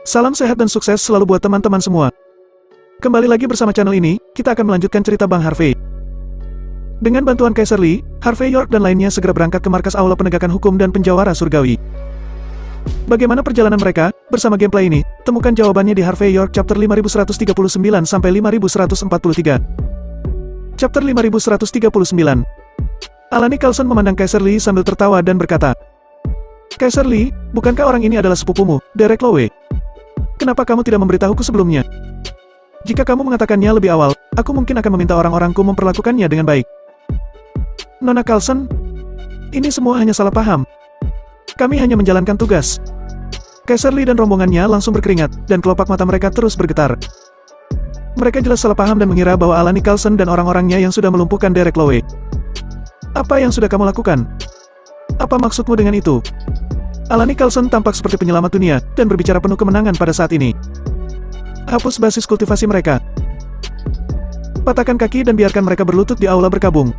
Salam sehat dan sukses selalu buat teman-teman semua. Kembali lagi bersama channel ini, kita akan melanjutkan cerita Bang Harvey. Dengan bantuan Kaiser Lee, Harvey York dan lainnya segera berangkat ke markas Aula Penegakan Hukum dan Penjawara Surgawi. Bagaimana perjalanan mereka? Bersama gameplay ini, temukan jawabannya di Harvey York Chapter 5139 sampai 5143. Chapter 5139. Alani Carlson memandang Kaiser Lee sambil tertawa dan berkata, "Kaiser Lee, bukankah orang ini adalah sepupumu, Derek Lowe? Kenapa kamu tidak memberitahuku sebelumnya? Jika kamu mengatakannya lebih awal, aku mungkin akan meminta orang-orangku memperlakukannya dengan baik." "Nona Carlson, ini semua hanya salah paham. Kami hanya menjalankan tugas." Kaiser Lee dan rombongannya langsung berkeringat, dan kelopak mata mereka terus bergetar. Mereka jelas salah paham dan mengira bahwa Alani Carlson dan orang-orangnya yang sudah melumpuhkan Derek Lowe. "Apa yang sudah kamu lakukan? Apa maksudmu dengan itu?" Alani Carlson tampak seperti penyelamat dunia, dan berbicara penuh kemenangan pada saat ini. "Hapus basis kultivasi mereka. Patahkan kaki dan biarkan mereka berlutut di aula berkabung."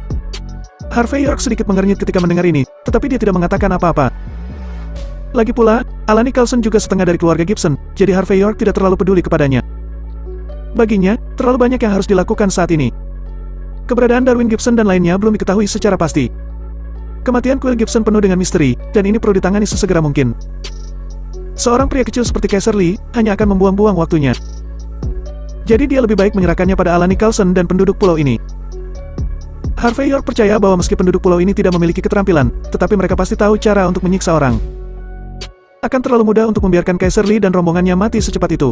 Harvey York sedikit mengernyit ketika mendengar ini, tetapi dia tidak mengatakan apa-apa. Lagi pula, Alani Carlson juga setengah dari keluarga Gibson, jadi Harvey York tidak terlalu peduli kepadanya. Baginya, terlalu banyak yang harus dilakukan saat ini. Keberadaan Darwin Gibson dan lainnya belum diketahui secara pasti. Kematian Quill Gibson penuh dengan misteri, dan ini perlu ditangani sesegera mungkin. Seorang pria kecil seperti Kaiser Lee, hanya akan membuang-buang waktunya. Jadi dia lebih baik menyerahkannya pada Alani Carlson dan penduduk pulau ini. Harvey York percaya bahwa meski penduduk pulau ini tidak memiliki keterampilan, tetapi mereka pasti tahu cara untuk menyiksa orang. Akan terlalu mudah untuk membiarkan Kaiser Lee dan rombongannya mati secepat itu.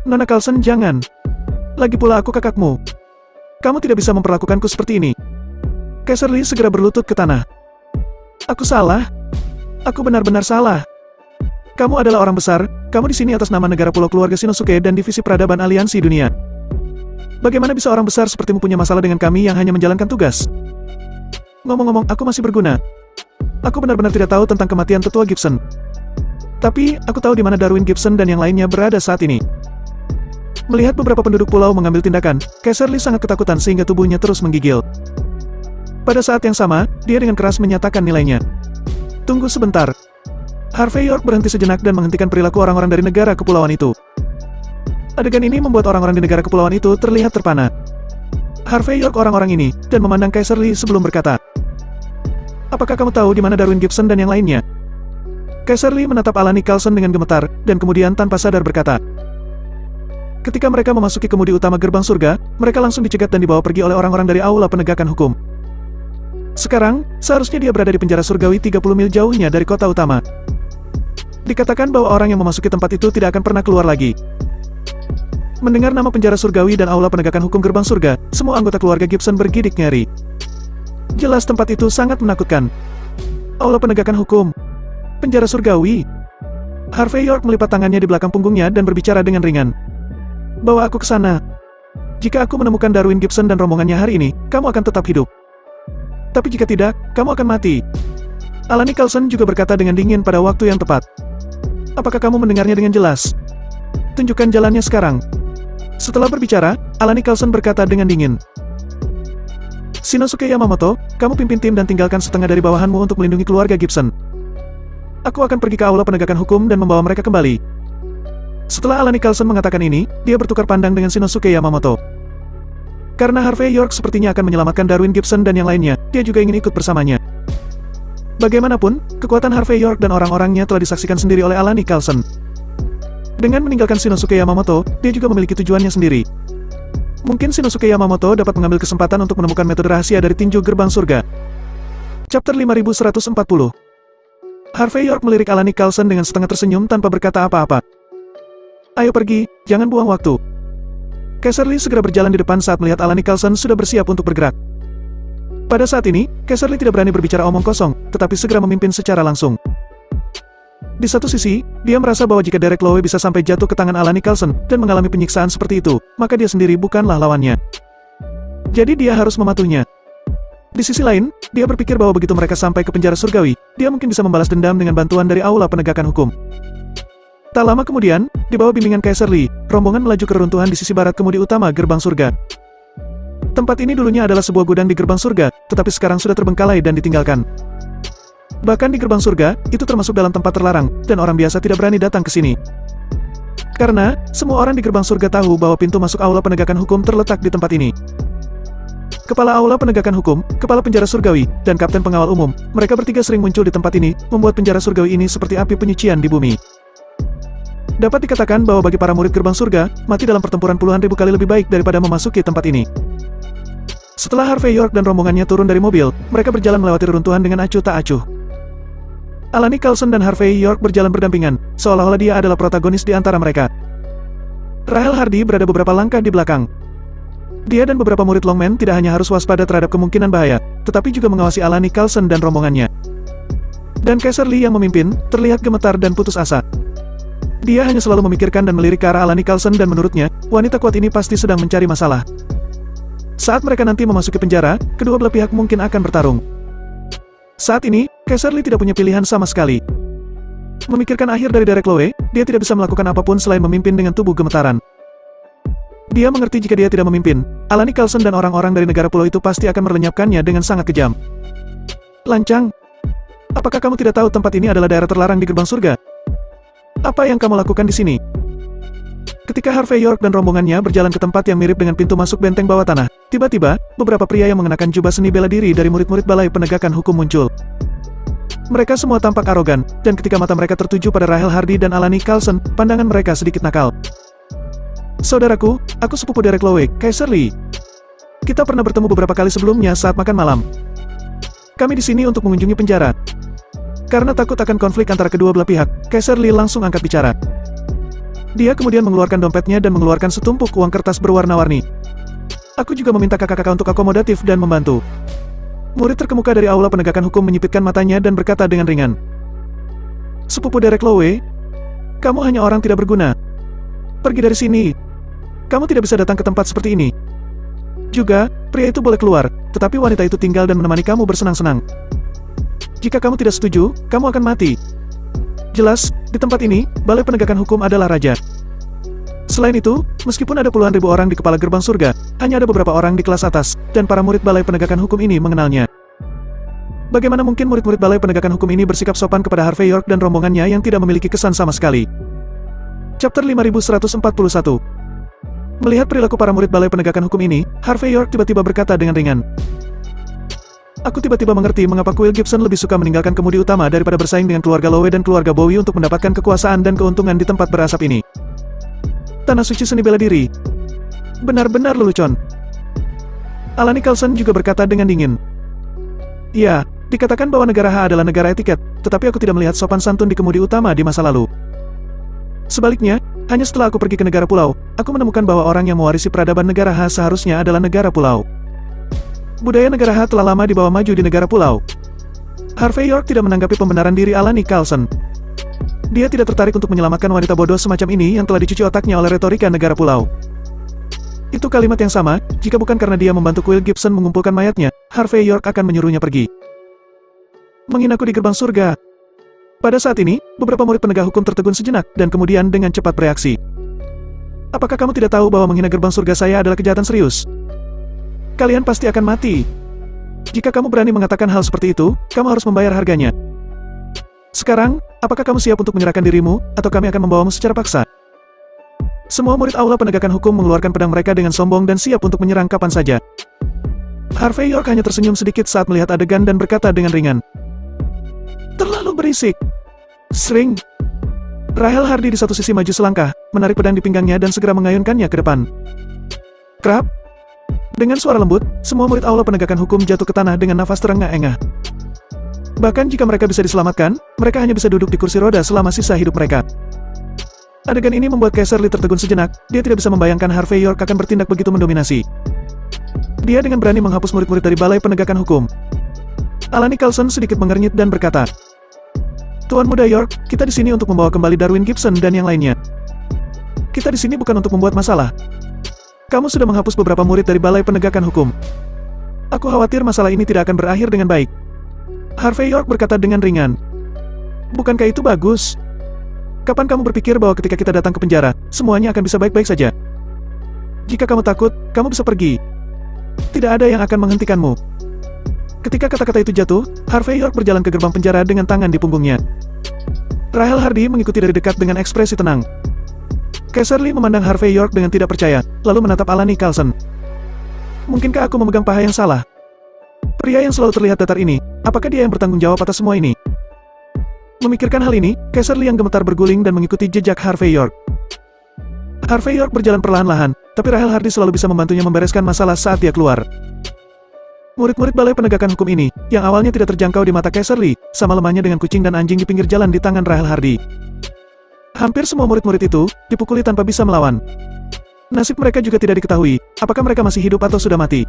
"Nona Carlson, jangan. Lagi pula aku kakakmu. Kamu tidak bisa memperlakukanku seperti ini." Kaiser Lee segera berlutut ke tanah. "Aku salah. Aku benar-benar salah. Kamu adalah orang besar, kamu di sini atas nama negara Pulau Keluarga Shinosuke dan Divisi Peradaban Aliansi Dunia. Bagaimana bisa orang besar sepertimu punya masalah dengan kami yang hanya menjalankan tugas? Ngomong-ngomong, aku masih berguna. Aku benar-benar tidak tahu tentang kematian tetua Gibson. Tapi, aku tahu di mana Darwin Gibson dan yang lainnya berada saat ini." Melihat beberapa penduduk pulau mengambil tindakan, Kaiser Lee sangat ketakutan sehingga tubuhnya terus menggigil. Pada saat yang sama, dia dengan keras menyatakan nilainya. "Tunggu sebentar." Harvey York berhenti sejenak dan menghentikan perilaku orang-orang dari negara kepulauan itu. Adegan ini membuat orang-orang di negara kepulauan itu terlihat terpana. Harvey York orang-orang ini, dan memandang Kaiser Lee sebelum berkata, "Apakah kamu tahu di mana Darwin Gibson dan yang lainnya?" Kaiser Lee menatap Alani Carlson dengan gemetar, dan kemudian tanpa sadar berkata, "Ketika mereka memasuki kemudi utama gerbang surga, mereka langsung dicegat dan dibawa pergi oleh orang-orang dari Aula Penegakan Hukum. Sekarang, seharusnya dia berada di penjara surgawi 30 mil jauhnya dari kota utama. Dikatakan bahwa orang yang memasuki tempat itu tidak akan pernah keluar lagi." Mendengar nama penjara surgawi dan Aula Penegakan Hukum gerbang surga, semua anggota keluarga Gibson bergidik ngeri. Jelas tempat itu sangat menakutkan. Aula Penegakan Hukum. Penjara surgawi. Harvey York melipat tangannya di belakang punggungnya dan berbicara dengan ringan. "Bawa aku ke sana. Jika aku menemukan Darwin Gibson dan rombongannya hari ini, kamu akan tetap hidup. Tapi jika tidak, kamu akan mati." Alani Carlson juga berkata dengan dingin pada waktu yang tepat. "Apakah kamu mendengarnya dengan jelas? Tunjukkan jalannya sekarang." Setelah berbicara, Alani Carlson berkata dengan dingin, "Shinosuke Yamamoto, kamu pimpin tim dan tinggalkan setengah dari bawahanmu untuk melindungi keluarga Gibson. Aku akan pergi ke Aula Penegakan Hukum dan membawa mereka kembali." Setelah Alani Carlson mengatakan ini, dia bertukar pandang dengan Shinosuke Yamamoto. Karena Harvey York sepertinya akan menyelamatkan Darwin Gibson dan yang lainnya, dia juga ingin ikut bersamanya. Bagaimanapun, kekuatan Harvey York dan orang-orangnya telah disaksikan sendiri oleh Alani Carlson. Dengan meninggalkan Shinosuke Yamamoto, dia juga memiliki tujuannya sendiri. Mungkin Shinosuke Yamamoto dapat mengambil kesempatan untuk menemukan metode rahasia dari tinju gerbang surga. Chapter 5140. Harvey York melirik Alani Carlson dengan setengah tersenyum tanpa berkata apa-apa. "Ayo pergi, jangan buang waktu." Kaiser Lee segera berjalan di depan saat melihat Alani Carlson sudah bersiap untuk bergerak. Pada saat ini, Kaiser Lee tidak berani berbicara omong kosong, tetapi segera memimpin secara langsung. Di satu sisi, dia merasa bahwa jika Derek Lowe bisa sampai jatuh ke tangan Alani Carlson dan mengalami penyiksaan seperti itu, maka dia sendiri bukanlah lawannya. Jadi dia harus mematuhinya. Di sisi lain, dia berpikir bahwa begitu mereka sampai ke penjara surgawi, dia mungkin bisa membalas dendam dengan bantuan dari Aula Penegakan Hukum. Tak lama kemudian, di bawah bimbingan Kaiser Lee, rombongan melaju ke reruntuhan di sisi barat kemudi utama gerbang surga. Tempat ini dulunya adalah sebuah gudang di gerbang surga, tetapi sekarang sudah terbengkalai dan ditinggalkan. Bahkan di gerbang surga, itu termasuk dalam tempat terlarang, dan orang biasa tidak berani datang ke sini. Karena, semua orang di gerbang surga tahu bahwa pintu masuk aula penegakan hukum terletak di tempat ini. Kepala aula penegakan hukum, kepala penjara surgawi, dan kapten pengawal umum, mereka bertiga sering muncul di tempat ini, membuat penjara surgawi ini seperti api penyucian di bumi. Dapat dikatakan bahwa bagi para murid gerbang surga, mati dalam pertempuran puluhan ribu kali lebih baik daripada memasuki tempat ini. Setelah Harvey York dan rombongannya turun dari mobil, mereka berjalan melewati reruntuhan dengan acuh tak acuh. Alani Carlson dan Harvey York berjalan berdampingan, seolah-olah dia adalah protagonis di antara mereka. Rahel Hardy berada beberapa langkah di belakang. Dia dan beberapa murid Longman tidak hanya harus waspada terhadap kemungkinan bahaya, tetapi juga mengawasi Alani Carlson dan rombongannya. Dan Kaiser Lee yang memimpin, terlihat gemetar dan putus asa. Dia hanya selalu memikirkan dan melirik ke arah Alani Carlson dan menurutnya, wanita kuat ini pasti sedang mencari masalah. Saat mereka nanti memasuki penjara, kedua belah pihak mungkin akan bertarung. Saat ini, Kaiser Lee tidak punya pilihan sama sekali. Memikirkan akhir dari Derek Lowe, dia tidak bisa melakukan apapun selain memimpin dengan tubuh gemetaran. Dia mengerti jika dia tidak memimpin, Alani Carlson dan orang-orang dari negara pulau itu pasti akan melenyapkannya dengan sangat kejam. Lancang, apakah kamu tidak tahu tempat ini adalah daerah terlarang di gerbang surga? Apa yang kamu lakukan di sini? Ketika Harvey York dan rombongannya berjalan ke tempat yang mirip dengan pintu masuk benteng bawah tanah, tiba-tiba, beberapa pria yang mengenakan jubah seni bela diri dari murid-murid Balai Penegakan Hukum muncul. Mereka semua tampak arogan, dan ketika mata mereka tertuju pada Rahel Hardy dan Alani Carlson, pandangan mereka sedikit nakal. Saudaraku, aku sepupu Derek Lowe, Kaiser Lee. Kita pernah bertemu beberapa kali sebelumnya saat makan malam. Kami di sini untuk mengunjungi penjara. Karena takut akan konflik antara kedua belah pihak, Kaiser Lee langsung angkat bicara. Dia kemudian mengeluarkan dompetnya dan mengeluarkan setumpuk uang kertas berwarna-warni. Aku juga meminta kakak-kakak untuk akomodatif dan membantu. Murid terkemuka dari aula penegakan hukum menyipitkan matanya dan berkata dengan ringan. Sepupu Derek Lowe, kamu hanya orang tidak berguna. Pergi dari sini. Kamu tidak bisa datang ke tempat seperti ini. Juga, pria itu boleh keluar, tetapi wanita itu tinggal dan menemani kamu bersenang-senang. Jika kamu tidak setuju, kamu akan mati. Jelas, di tempat ini, Balai Penegakan Hukum adalah raja. Selain itu, meskipun ada puluhan ribu orang di kepala gerbang surga, hanya ada beberapa orang di kelas atas, dan para murid Balai Penegakan Hukum ini mengenalnya. Bagaimana mungkin murid-murid Balai Penegakan Hukum ini bersikap sopan kepada Harvey York dan rombongannya yang tidak memiliki kesan sama sekali? Chapter 5141. Melihat perilaku para murid Balai Penegakan Hukum ini, Harvey York tiba-tiba berkata dengan ringan. Aku tiba-tiba mengerti mengapa Quill Gibson lebih suka meninggalkan kemudi utama daripada bersaing dengan keluarga Lowe dan keluarga Bowie untuk mendapatkan kekuasaan dan keuntungan di tempat berasap ini. Tanah suci seni bela diri. Benar-benar lelucon. Alani Carlson juga berkata dengan dingin. Ya, dikatakan bahwa negara H adalah negara etiket, tetapi aku tidak melihat sopan santun di kemudi utama di masa lalu. Sebaliknya, hanya setelah aku pergi ke negara pulau, aku menemukan bahwa orang yang mewarisi peradaban negara H seharusnya adalah negara pulau. Budaya negara H telah lama dibawa maju di negara pulau. Harvey York tidak menanggapi pembenaran diri Alani Carlson. Dia tidak tertarik untuk menyelamatkan wanita bodoh semacam ini yang telah dicuci otaknya oleh retorika negara pulau. Itu kalimat yang sama, jika bukan karena dia membantu Quill Gibson mengumpulkan mayatnya, Harvey York akan menyuruhnya pergi. Menghinaku di gerbang surga. Pada saat ini, beberapa murid penegak hukum tertegun sejenak, dan kemudian dengan cepat bereaksi. Apakah kamu tidak tahu bahwa menghina gerbang surga saya adalah kejahatan serius? Kalian pasti akan mati. Jika kamu berani mengatakan hal seperti itu, kamu harus membayar harganya. Sekarang, apakah kamu siap untuk menyerahkan dirimu, atau kami akan membawamu secara paksa? Semua murid aula penegakan hukum mengeluarkan pedang mereka dengan sombong dan siap untuk menyerang kapan saja. Harvey York hanya tersenyum sedikit saat melihat adegan dan berkata dengan ringan. Terlalu berisik. Sring. Rahel Hardy di satu sisi maju selangkah, menarik pedang di pinggangnya dan segera mengayunkannya ke depan. Krap. Dengan suara lembut, semua murid aula penegakan hukum jatuh ke tanah dengan nafas terengah-engah. Bahkan jika mereka bisa diselamatkan, mereka hanya bisa duduk di kursi roda selama sisa hidup mereka. Adegan ini membuat Kaiser Lee tertegun sejenak, dia tidak bisa membayangkan Harvey York akan bertindak begitu mendominasi. Dia dengan berani menghapus murid-murid dari Balai Penegakan Hukum. Alani Carlson sedikit mengernyit dan berkata, Tuan Muda York, kita di sini untuk membawa kembali Darwin Gibson dan yang lainnya. Kita di sini bukan untuk membuat masalah. Kamu sudah menghapus beberapa murid dari Balai Penegakan Hukum. Aku khawatir masalah ini tidak akan berakhir dengan baik. Harvey York berkata dengan ringan. Bukankah itu bagus? Kapan kamu berpikir bahwa ketika kita datang ke penjara, semuanya akan bisa baik-baik saja? Jika kamu takut, kamu bisa pergi. Tidak ada yang akan menghentikanmu. Ketika kata-kata itu jatuh, Harvey York berjalan ke gerbang penjara dengan tangan di punggungnya. Rahel Hardy mengikuti dari dekat dengan ekspresi tenang. Kaiser Lee memandang Harvey York dengan tidak percaya, lalu menatap Alani Carlson. Mungkinkah aku memegang paha yang salah? Pria yang selalu terlihat datar ini, apakah dia yang bertanggung jawab atas semua ini? Memikirkan hal ini, Kaiser Lee yang gemetar berguling dan mengikuti jejak Harvey York. Harvey York berjalan perlahan-lahan, tapi Rahel Hardy selalu bisa membantunya membereskan masalah saat dia keluar. Murid-murid Balai Penegakan Hukum ini, yang awalnya tidak terjangkau di mata Kaiser Lee, sama lemahnya dengan kucing dan anjing di pinggir jalan di tangan Rahel Hardy. Hampir semua murid-murid itu dipukuli tanpa bisa melawan. Nasib mereka juga tidak diketahui, apakah mereka masih hidup atau sudah mati.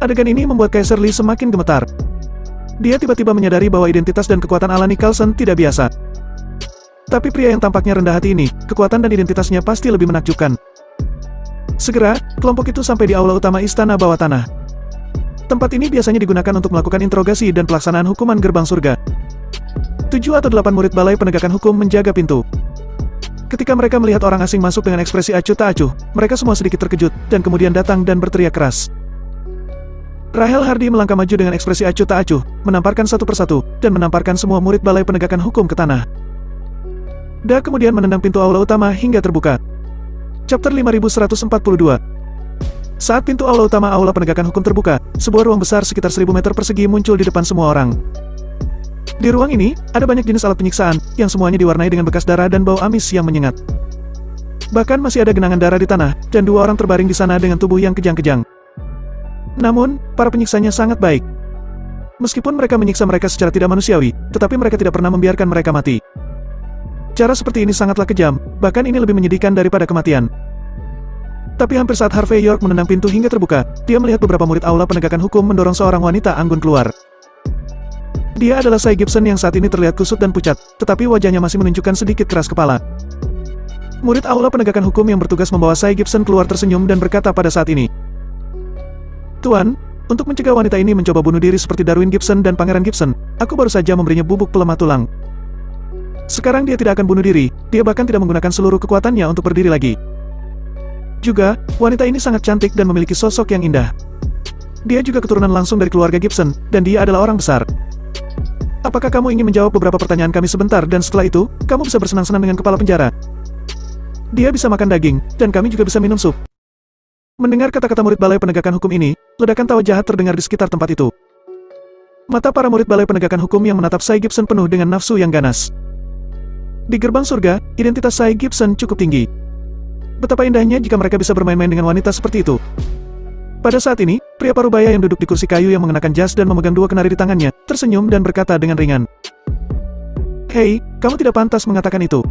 Adegan ini membuat Kaiser Lee semakin gemetar. Dia tiba-tiba menyadari bahwa identitas dan kekuatan Alani Carlson tidak biasa. Tapi pria yang tampaknya rendah hati ini, kekuatan dan identitasnya pasti lebih menakjubkan. Segera, kelompok itu sampai di aula utama Istana Bawah Tanah. Tempat ini biasanya digunakan untuk melakukan interogasi dan pelaksanaan hukuman gerbang surga. 7 atau 8 murid Balai Penegakan Hukum menjaga pintu. Ketika mereka melihat orang asing masuk dengan ekspresi acuh tak acuh, mereka semua sedikit terkejut, dan kemudian datang dan berteriak keras. Rahel Hardy melangkah maju dengan ekspresi acuh tak acuh, menamparkan satu persatu, dan menamparkan semua murid Balai Penegakan Hukum ke tanah. Da kemudian menendang pintu aula utama hingga terbuka. Chapter 5142. Saat pintu aula utama Aula Penegakan Hukum terbuka, sebuah ruang besar sekitar 1000 meter persegi muncul di depan semua orang. Di ruang ini, ada banyak jenis alat penyiksaan, yang semuanya diwarnai dengan bekas darah dan bau amis yang menyengat. Bahkan masih ada genangan darah di tanah, dan 2 orang terbaring di sana dengan tubuh yang kejang-kejang. Namun, para penyiksanya sangat baik. Meskipun mereka menyiksa mereka secara tidak manusiawi, tetapi mereka tidak pernah membiarkan mereka mati. Cara seperti ini sangatlah kejam, bahkan ini lebih menyedihkan daripada kematian. Tapi hampir saat Harvey York menendang pintu hingga terbuka, dia melihat beberapa murid Aula Penegakan Hukum mendorong seorang wanita anggun keluar. Dia adalah Sy Gibson yang saat ini terlihat kusut dan pucat, tetapi wajahnya masih menunjukkan sedikit keras kepala. Murid Aula Penegakan Hukum yang bertugas membawa Sy Gibson keluar tersenyum dan berkata pada saat ini, "Tuan, untuk mencegah wanita ini mencoba bunuh diri seperti Darwin Gibson dan Pangeran Gibson, aku baru saja memberinya bubuk pelemah tulang. Sekarang dia tidak akan bunuh diri, dia bahkan tidak menggunakan seluruh kekuatannya untuk berdiri lagi. Juga, wanita ini sangat cantik dan memiliki sosok yang indah. Dia juga keturunan langsung dari keluarga Gibson, dan dia adalah orang besar. Apakah kamu ingin menjawab beberapa pertanyaan kami sebentar dan setelah itu, kamu bisa bersenang-senang dengan kepala penjara? Dia bisa makan daging, dan kami juga bisa minum sup." Mendengar kata-kata murid Balai Penegakan Hukum ini, ledakan tawa jahat terdengar di sekitar tempat itu. Mata para murid Balai Penegakan Hukum yang menatap Sy Gibson penuh dengan nafsu yang ganas. Di gerbang surga, identitas Sy Gibson cukup tinggi. Betapa indahnya jika mereka bisa bermain-main dengan wanita seperti itu. Pada saat ini, pria parubaya yang duduk di kursi kayu yang mengenakan jas dan memegang 2 kenari di tangannya, tersenyum dan berkata dengan ringan, "Hei, kamu tidak pantas mengatakan itu.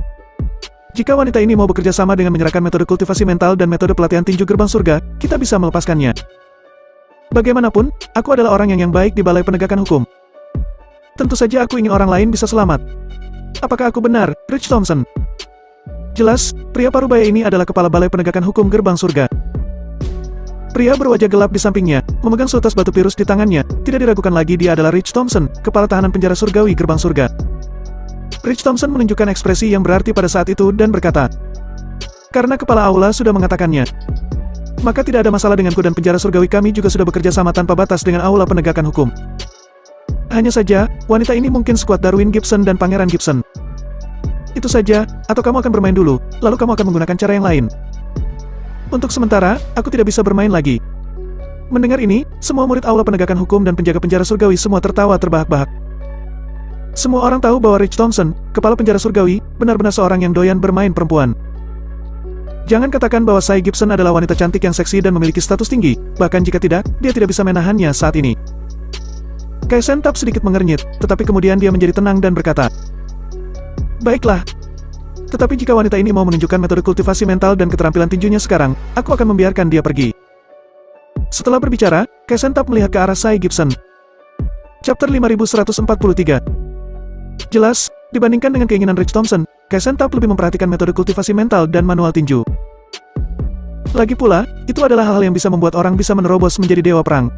Jika wanita ini mau bekerja sama dengan menyerahkan metode kultivasi mental dan metode pelatihan tinju gerbang surga, kita bisa melepaskannya. Bagaimanapun, aku adalah orang yang baik di Balai Penegakan Hukum. Tentu saja aku ingin orang lain bisa selamat. Apakah aku benar, Rich Thompson?" Jelas, pria parubaya ini adalah kepala Balai Penegakan Hukum Gerbang Surga. Pria berwajah gelap di sampingnya, memegang seutas batu virus di tangannya, tidak diragukan lagi dia adalah Rich Thompson, kepala tahanan penjara surgawi Gerbang Surga. Rich Thompson menunjukkan ekspresi yang berarti pada saat itu dan berkata, "Karena kepala aula sudah mengatakannya, maka tidak ada masalah denganku dan penjara surgawi kami juga sudah bekerja sama tanpa batas dengan Aula Penegakan Hukum. Hanya saja, wanita ini mungkin sekuat Darwin Gibson dan Pangeran Gibson. Itu saja, atau kamu akan bermain dulu, lalu kamu akan menggunakan cara yang lain. Untuk sementara, aku tidak bisa bermain lagi." Mendengar ini, semua murid Aula Penegakan Hukum dan penjaga penjara surgawi semua tertawa terbahak-bahak. Semua orang tahu bahwa Rich Thompson, kepala penjara surgawi, benar-benar seorang yang doyan bermain perempuan. Jangan katakan bahwa Sy Gibson adalah wanita cantik yang seksi dan memiliki status tinggi, bahkan jika tidak, dia tidak bisa menahannya saat ini. Kai Sentap sedikit mengernyit, tetapi kemudian dia menjadi tenang dan berkata, "Baiklah. Tetapi jika wanita ini mau menunjukkan metode kultivasi mental dan keterampilan tinjunya sekarang, aku akan membiarkan dia pergi." Setelah berbicara, Kai Sentap melihat ke arah Sy Gibson. Chapter 5143. Jelas, dibandingkan dengan keinginan Rich Thompson, Kai Sentap lebih memperhatikan metode kultivasi mental dan manual tinju. Lagi pula, itu adalah hal-hal yang bisa membuat orang bisa menerobos menjadi dewa perang.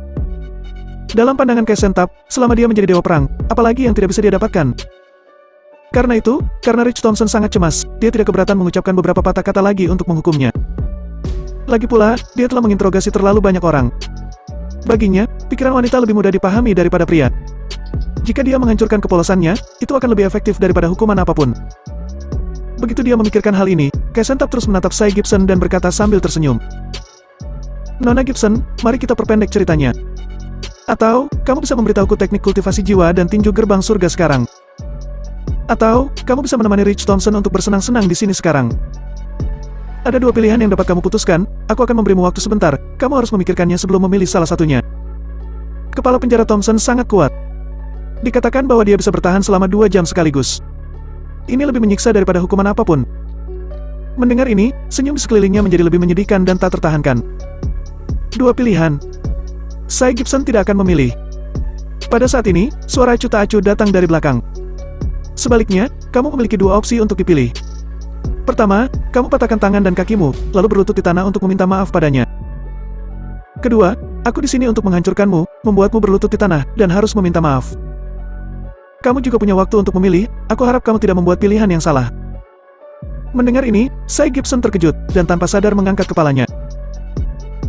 Dalam pandangan Kai Sentap, selama dia menjadi dewa perang, apalagi yang tidak bisa dia dapatkan? Karena itu, karena Rich Thompson sangat cemas, dia tidak keberatan mengucapkan beberapa patah kata lagi untuk menghukumnya. Lagi pula, dia telah menginterogasi terlalu banyak orang. Baginya, pikiran wanita lebih mudah dipahami daripada pria. Jika dia menghancurkan kepolosannya, itu akan lebih efektif daripada hukuman apapun. Begitu dia memikirkan hal ini, Kaisentap terus menatap Sai Gibson dan berkata sambil tersenyum. Nona Gibson, mari kita perpendek ceritanya. Atau, kamu bisa memberitahuku teknik kultivasi jiwa dan tinju gerbang surga sekarang. Atau, kamu bisa menemani Rich Thompson untuk bersenang-senang di sini sekarang. Ada dua pilihan yang dapat kamu putuskan, aku akan memberimu waktu sebentar, kamu harus memikirkannya sebelum memilih salah satunya. Kepala penjara Thompson sangat kuat. Dikatakan bahwa dia bisa bertahan selama 2 jam sekaligus. Ini lebih menyiksa daripada hukuman apapun. Mendengar ini, senyum di sekelilingnya menjadi lebih menyedihkan dan tak tertahankan. Dua pilihan. Sai Gibson tidak akan memilih. Pada saat ini, suara acuh tak acuh datang dari belakang. Sebaliknya, kamu memiliki dua opsi untuk dipilih. Pertama, kamu patahkan tangan dan kakimu, lalu berlutut di tanah untuk meminta maaf padanya. Kedua, aku di sini untuk menghancurkanmu, membuatmu berlutut di tanah, dan harus meminta maaf. Kamu juga punya waktu untuk memilih, aku harap kamu tidak membuat pilihan yang salah. Mendengar ini, Sai Gibson terkejut, dan tanpa sadar mengangkat kepalanya.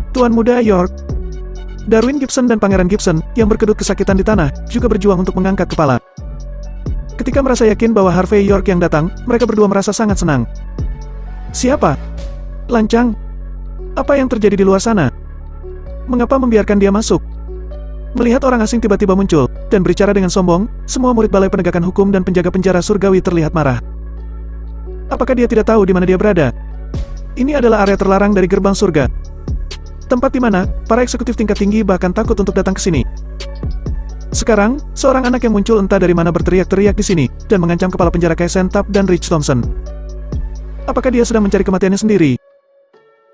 Tuan Muda York, Darwin Gibson dan Pangeran Gibson, yang berkedut kesakitan di tanah, juga berjuang untuk mengangkat kepala. Ketika merasa yakin bahwa Harvey York yang datang, mereka berdua merasa sangat senang. Siapa? Lancang? Apa yang terjadi di luar sana? Mengapa membiarkan dia masuk? Melihat orang asing tiba-tiba muncul, dan berbicara dengan sombong, semua murid Balai Penegakan Hukum dan penjaga penjara surgawi terlihat marah. Apakah dia tidak tahu di mana dia berada? Ini adalah area terlarang dari gerbang surga. Tempat di mana para eksekutif tingkat tinggi bahkan takut untuk datang ke sini. Sekarang, seorang anak yang muncul entah dari mana berteriak-teriak di sini, dan mengancam kepala penjara Kaisentap dan Rich Thompson. Apakah dia sedang mencari kematiannya sendiri?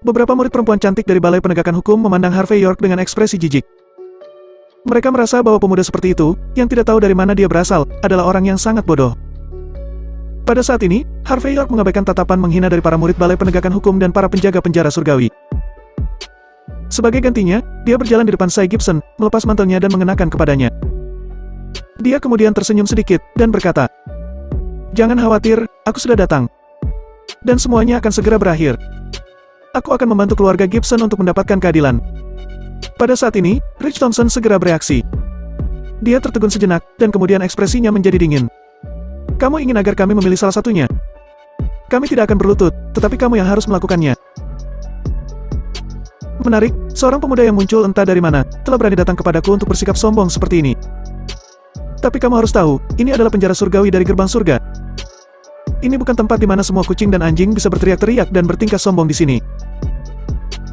Beberapa murid perempuan cantik dari Balai Penegakan Hukum memandang Harvey York dengan ekspresi jijik. Mereka merasa bahwa pemuda seperti itu, yang tidak tahu dari mana dia berasal, adalah orang yang sangat bodoh. Pada saat ini, Harvey York mengabaikan tatapan menghina dari para murid Balai Penegakan Hukum dan para penjaga penjara surgawi. Sebagai gantinya, dia berjalan di depan Sai Gibson, melepas mantelnya dan mengenakan kepadanya. Dia kemudian tersenyum sedikit, dan berkata, "Jangan khawatir, aku sudah datang. Dan semuanya akan segera berakhir. Aku akan membantu keluarga Gibson untuk mendapatkan keadilan." Pada saat ini, Rich Thompson segera bereaksi. Dia tertegun sejenak, dan kemudian ekspresinya menjadi dingin. "Kamu ingin agar kami memilih salah satunya? Kami tidak akan berlutut, tetapi kamu yang harus melakukannya." Menarik, seorang pemuda yang muncul entah dari mana, telah berani datang kepadaku untuk bersikap sombong seperti ini. Tapi kamu harus tahu, ini adalah penjara surgawi dari gerbang surga. Ini bukan tempat di mana semua kucing dan anjing bisa berteriak-teriak dan bertingkah sombong di sini.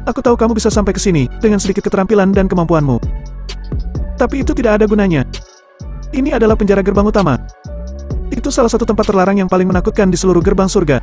Aku tahu kamu bisa sampai ke sini, dengan sedikit keterampilan dan kemampuanmu. Tapi itu tidak ada gunanya. Ini adalah penjara gerbang utama. Itu salah satu tempat terlarang yang paling menakutkan di seluruh gerbang surga.